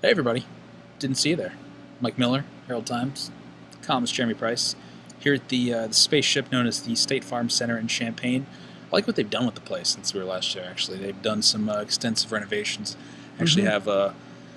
Hey everybody, didn't see you there. Mike Miller, Herald-Times, columnist Jeremy Price, here at the spaceship known as the State Farm Center in Champaign. I like what they've done with the place since we were last year, actually. They've done some extensive renovations. Actually have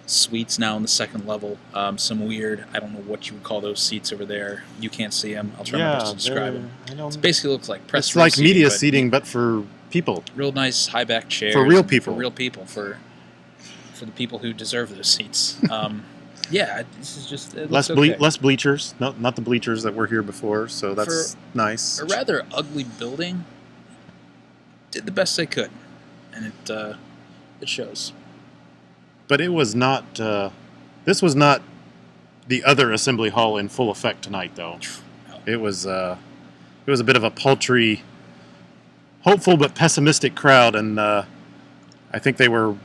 suites now on the second level. Some weird, I don't know what you would call those seats over there. You can't see them. I'll try my best to describe them. It basically looks like press room It's like media seating, but for people. Real nice high-back chairs. For real people. For real people. For the people who deserve those seats. Yeah, this is just less bleachers, not the bleachers that were here before. So that's nice. A rather ugly building. Did the best they could, and it shows. But it was not. This was not the other assembly hall in full effect tonight, though. No. It was a bit of a paltry, hopeful but pessimistic crowd, and I think they were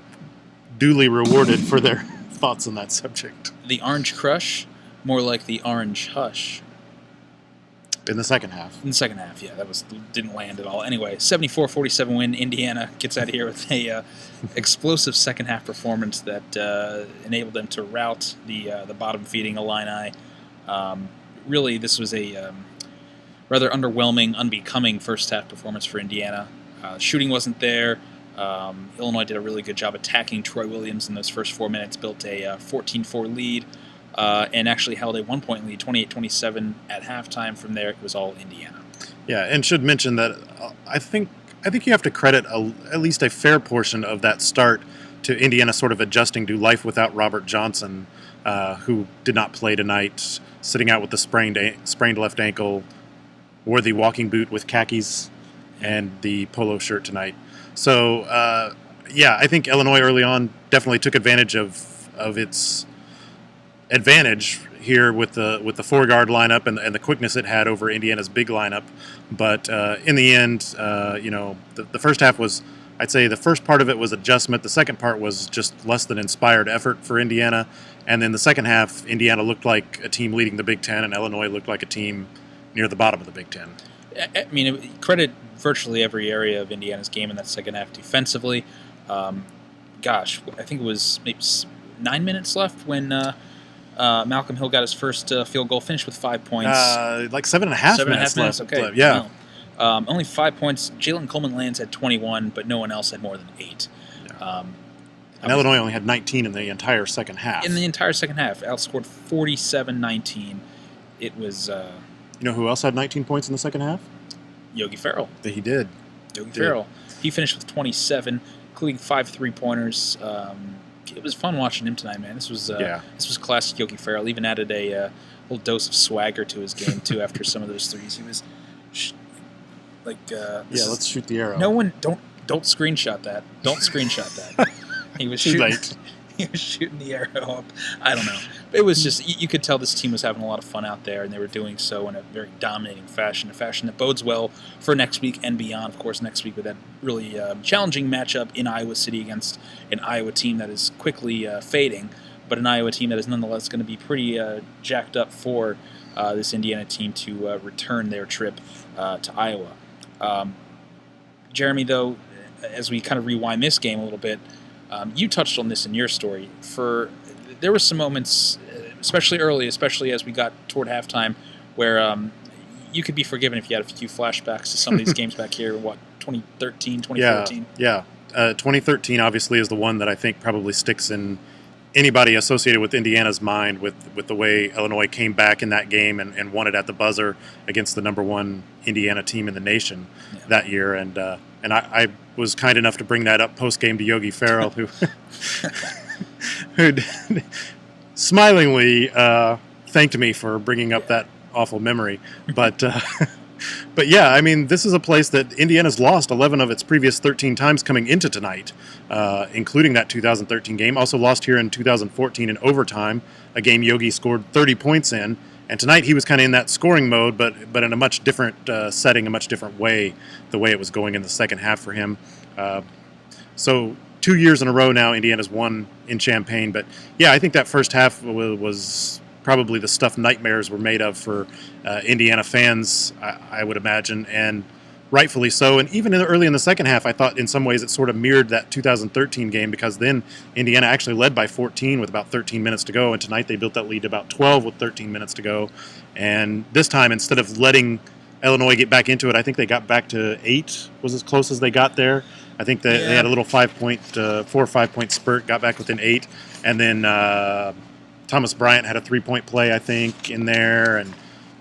duly rewarded for their thoughts on that subject. The Orange Crush, more like the Orange Hush. In the second half. In the second half, yeah, didn't land at all. Anyway, 74-47 win. Indiana gets out of here with a explosive second half performance that enabled them to rout the bottom feeding Illini. Really, this was a rather underwhelming, unbecoming first half performance for Indiana. Shooting wasn't there. Illinois did a really good job attacking Troy Williams in those first 4 minutes, built a 14-4 lead, and actually held a 1-point lead, 28-27 at halftime. From there, it was all Indiana. Yeah, and should mention that I think you have to credit at least a fair portion of that start to Indiana sort of adjusting to life without Robert Johnson, who did not play tonight, sitting out with the sprained left ankle, wore the walking boot with khakis and the polo shirt tonight. So, I think Illinois early on definitely took advantage of its advantage here with the four-guard lineup and the quickness it had over Indiana's big lineup. But in the end, the first half was, I'd say the first part of it was adjustment. The second part was just less than inspired effort for Indiana. And then the second half, Indiana looked like a team leading the Big Ten, and Illinois looked like a team near the bottom of the Big Ten. I mean, credit virtually every area of Indiana's game in that second half defensively. I think it was maybe 9 minutes left when Malcolm Hill got his first field goal, finished with 5 points. Like 7.5 minutes left. Okay. Yeah. No. Only 5 points. Jalen Coleman-Lands had 21, but no one else had more than 8. Yeah. And Illinois only had 19 in the entire second half. In the entire second half, outscored 47-19. It was... you know who else had 19 points in the second half? Yogi Ferrell. He did. Ferrell. He finished with 27, including 5 3-pointers. It was fun watching him tonight, man. This was classic Yogi Ferrell. Even added a little dose of swagger to his game too. After some of those threes, he was let's shoot the arrow. No one, don't screenshot that. Don't screenshot that. He was shooting. He was shooting the arrow up. I don't know. It was just, you could tell this team was having a lot of fun out there, and they were doing so in a very dominating fashion, a fashion that bodes well for next week and beyond. Of course, next week with that really challenging matchup in Iowa City against an Iowa team that is quickly fading, but an Iowa team that is nonetheless going to be pretty jacked up for this Indiana team to return their trip to Iowa. Jeremy, though, as we kind of rewind this game a little bit, you touched on this in your story. There were some moments, especially early, especially as we got toward halftime, where you could be forgiven if you had a few flashbacks to some of these games back here, 2013, 2014? Yeah. 2013 obviously is the one that I think probably sticks in anybody associated with Indiana's mind with the way Illinois came back in that game and won it at the buzzer against the number one Indiana team in the nation that year. And I was kind enough to bring that up post-game to Yogi Ferrell, who smilingly thanked me for bringing up that awful memory. But yeah, I mean, this is a place that Indiana's lost 11 of its previous 13 times coming into tonight, including that 2013 game. Also lost here in 2014 in overtime, a game Yogi scored 30 points in. And tonight he was kind of in that scoring mode, but in a much different setting, a much different way, the way it was going in the second half for him. So 2 years in a row now, Indiana's won in Champaign. But yeah, I think that first half was probably the stuff nightmares were made of for Indiana fans, I would imagine. And rightfully so. And even early in the second half, I thought in some ways it sort of mirrored that 2013 game, because then Indiana actually led by 14 with about 13 minutes to go, and tonight they built that lead to about 12 with 13 minutes to go. And this time, instead of letting Illinois get back into it, I think they got back to 8, was as close as they got there. I think they had a little 4 or 5 point spurt, got back within 8, and then Thomas Bryant had a 3-point play, I think, in there, and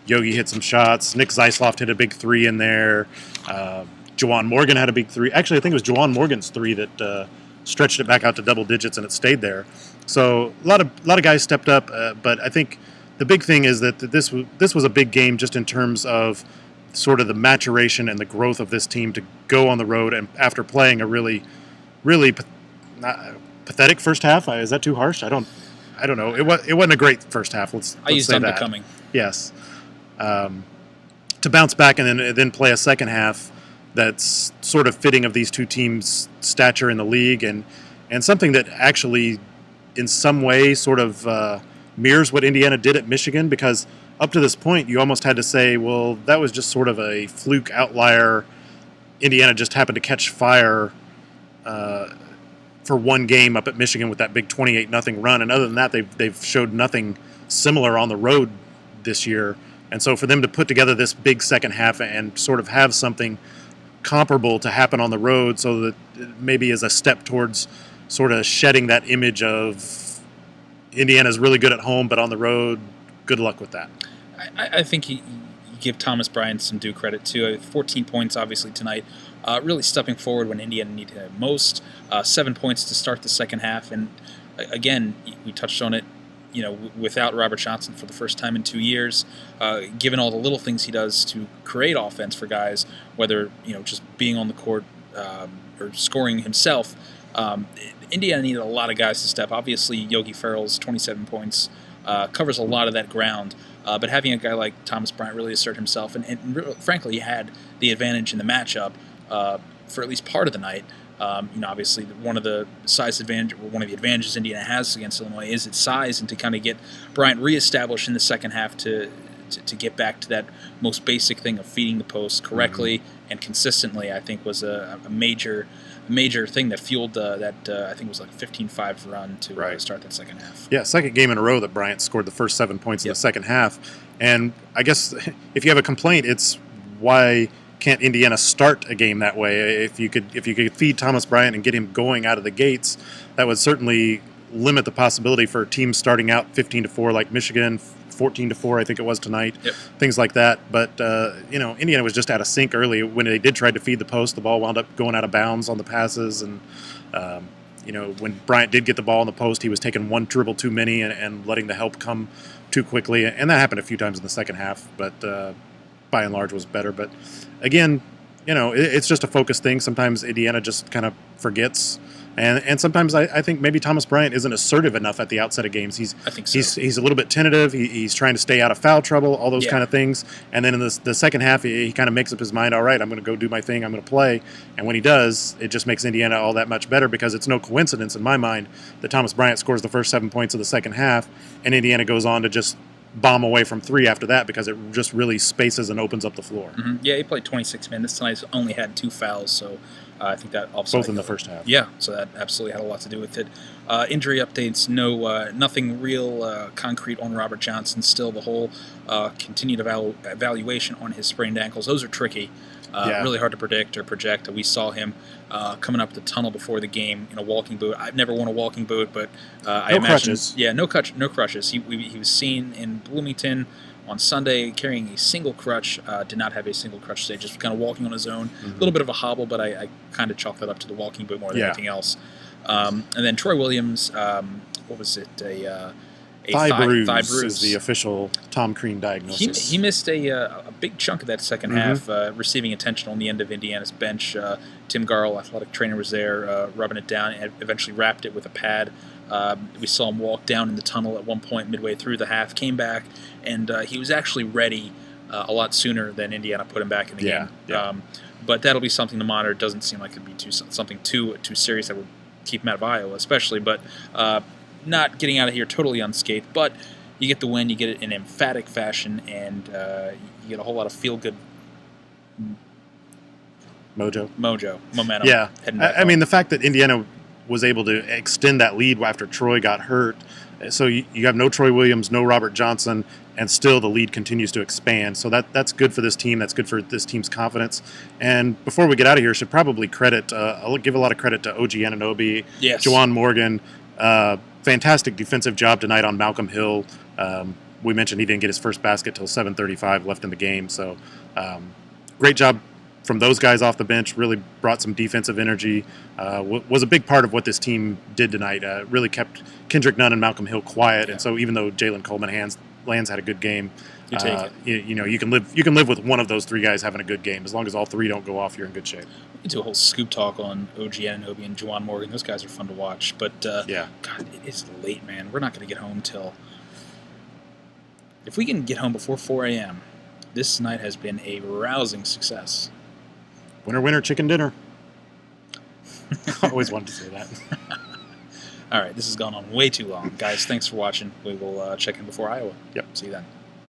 Yogi hit some shots. Nick Zeisloft hit a big 3 in there. Juwan Morgan had a big 3. Actually, I think it was Juwan Morgan's 3 that stretched it back out to double digits, and it stayed there. So a lot of guys stepped up, but I think the big thing is that this was a big game just in terms of sort of the maturation and the growth of this team to go on the road, and after playing a really, really pathetic first half. Is that too harsh? I don't know. It wasn't a great first half. Let's used say that. unbecoming. Yes. To bounce back and then play a second half that's sort of fitting of these two teams' stature in the league, and something that actually in some way sort of mirrors what Indiana did at Michigan, because up to this point you almost had to say, well, that was just sort of a fluke outlier. Indiana just happened to catch fire for one game up at Michigan with that big 28-0 run, and other than that they've showed nothing similar on the road this year. And so for them to put together this big second half and sort of have something comparable to happen on the road, so that maybe is a step towards sort of shedding that image of Indiana's really good at home, but on the road, good luck with that. I think you give Thomas Bryant some due credit, too. 14 points, obviously, tonight. Really stepping forward when Indiana needed it most. 7 points to start the second half. And, again, we touched on it, without Robert Johnson for the first time in 2 years, given all the little things he does to create offense for guys, whether, just being on the court or scoring himself, Indiana needed a lot of guys to step. Obviously, Yogi Ferrell's 27 points covers a lot of that ground, but having a guy like Thomas Bryant really assert himself, and frankly, he had the advantage in the matchup for at least part of the night. Obviously, one of the advantages Indiana has against Illinois is its size, and to kind of get Bryant reestablished in the second half to get back to that most basic thing of feeding the post correctly and consistently, I think was a major thing that fueled that I think it was like a 15-5 run to start that second half. Yeah, second game in a row that Bryant scored the first 7 points in the second half. And I guess if you have a complaint, it's why can't Indiana start a game that way? If you could feed Thomas Bryant and get him going out of the gates, that would certainly limit the possibility for teams starting out 15-4 like Michigan, 14-4 I think it was tonight, things like that. But Indiana was just out of sync early. When they did try to feed the post, the ball wound up going out of bounds on the passes, and when Bryant did get the ball in the post, he was taking one dribble too many and letting the help come too quickly, and that happened a few times in the second half, but by and large was better. But again, it's just a focus thing. Sometimes Indiana just kind of forgets, and sometimes I think maybe Thomas Bryant isn't assertive enough at the outset of games. I think so. He's a little bit tentative. He's trying to stay out of foul trouble, all those kind of things. And then in the second half, he kind of makes up his mind. All right, I'm going to go do my thing. I'm going to play. And when he does, it just makes Indiana all that much better, because it's no coincidence in my mind that Thomas Bryant scores the first 7 points of the second half, and Indiana goes on to just bomb away from 3 after that, because it just really spaces and opens up the floor. Mm-hmm. Yeah, he played 26 minutes tonight. He's only had 2 fouls, so I think that also both in the first half. Yeah, so that absolutely had a lot to do with it. Injury updates: nothing real concrete on Robert Johnson. Still, the whole continued evaluation on his sprained ankles. Those are tricky. Really hard to predict or project. We saw him coming up the tunnel before the game in a walking boot. I've never worn a walking boot, but I imagine crutches. Yeah, no crutches. He was seen in Bloomington on Sunday carrying a single crutch. Did not have a single crutch today. Just kind of walking on his own. A little bit of a hobble, but I kind of chalk that up to the walking boot more than anything else. And then Troy Williams, what was it? A thigh bruise is the official Tom Crean diagnosis. He missed a big chunk of that second half, receiving attention on the end of Indiana's bench. Tim Garl, athletic trainer, was there rubbing it down, and eventually wrapped it with a pad. We saw him walk down in the tunnel at one point midway through the half, came back, and he was actually ready a lot sooner than Indiana put him back in the game. Yeah. But that'll be something to monitor. It doesn't seem like it'd be something too serious that would keep him out of Iowa, especially. But not getting out of here totally unscathed, but you get the win, you get it in an emphatic fashion, and you get a whole lot of feel-good momentum. Yeah, heading back I mean, home. the fact that Indiana was able to extend that lead after Troy got hurt, so you have no Troy Williams, no Robert Johnson, and still the lead continues to expand. So that's good for this team. That's good for this team's confidence. And before we get out of here, should probably I'll give a lot of credit to OG Anunoby, Yes. Juwan Morgan. Fantastic defensive job tonight on Malcolm Hill. We mentioned he didn't get his first basket till 7:35 left in the game. So great job from those guys off the bench. Really brought some defensive energy. Was a big part of what this team did tonight. Really kept Kendrick Nunn and Malcolm Hill quiet. Yeah. And so even though Jalen Lands had a good game, You take it. you can live with one of those three guys having a good game. As long as all three don't go off, you're in good shape. We do a whole scoop talk on OG Anunoby and Juwan Morgan. Those guys are fun to watch. But Yeah. God, it's late, man. We're not going to get home till. If we can get home before 4 a.m., this night has been a rousing success. Winner, winner, chicken dinner. I always wanted to say that. All right, this has gone on way too long. Guys, thanks for watching. We will check in before Iowa. Yep. See you then.